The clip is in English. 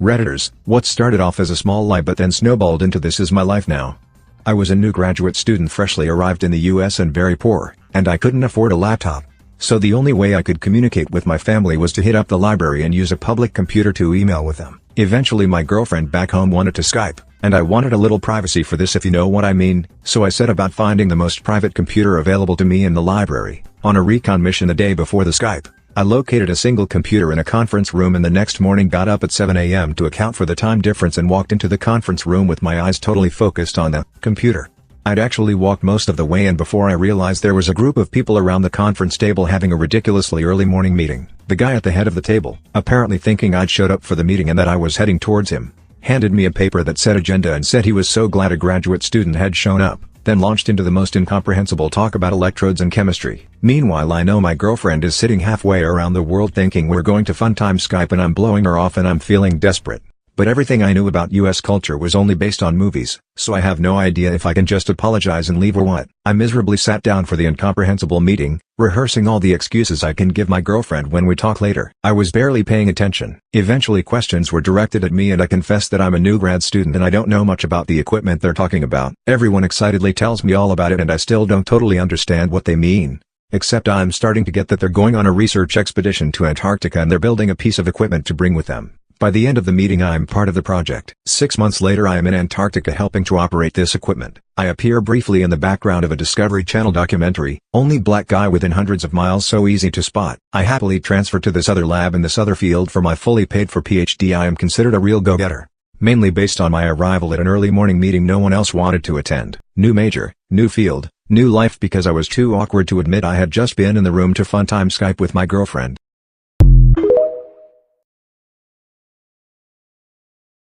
Redditors, what started off as a small lie but then snowballed into this is my life now. I was a new graduate student freshly arrived in the US and very poor, and I couldn't afford a laptop. So the only way I could communicate with my family was to hit up the library and use a public computer to email with them. Eventually my girlfriend back home wanted to Skype, and I wanted a little privacy for this if you know what I mean, so I set about finding the most private computer available to me in the library. On a recon mission the day before the Skype, I located a single computer in a conference room and the next morning got up at 7 a.m. to account for the time difference and walked into the conference room with my eyes totally focused on the computer. I'd actually walked most of the way in before I realized there was a group of people around the conference table having a ridiculously early morning meeting. The guy at the head of the table, apparently thinking I'd showed up for the meeting and that I was heading towards him, handed me a paper that said agenda and said he was so glad a graduate student had shown up, then launched into the most incomprehensible talk about electrodes and chemistry. Meanwhile I know my girlfriend is sitting halfway around the world thinking we're going to fun time Skype and I'm blowing her off and I'm feeling desperate. But everything I knew about US culture was only based on movies, so I have no idea if I can just apologize and leave or what. I miserably sat down for the incomprehensible meeting, rehearsing all the excuses I can give my girlfriend when we talk later. I was barely paying attention. Eventually questions were directed at me and I confessed that I'm a new grad student and I don't know much about the equipment they're talking about. Everyone excitedly tells me all about it and I still don't totally understand what they mean. Except I'm starting to get that they're going on a research expedition to Antarctica and they're building a piece of equipment to bring with them. By the end of the meeting I'm part of the project. 6 months later I am in Antarctica helping to operate this equipment. I appear briefly in the background of a Discovery Channel documentary, only black guy within hundreds of miles so easy to spot. I happily transfer to this other lab in this other field for my fully paid for PhD. I am considered a real go-getter. Mainly based on my arrival at an early morning meeting no one else wanted to attend. New major, new field, new life because I was too awkward to admit I had just been in the room to fun time Skype with my girlfriend.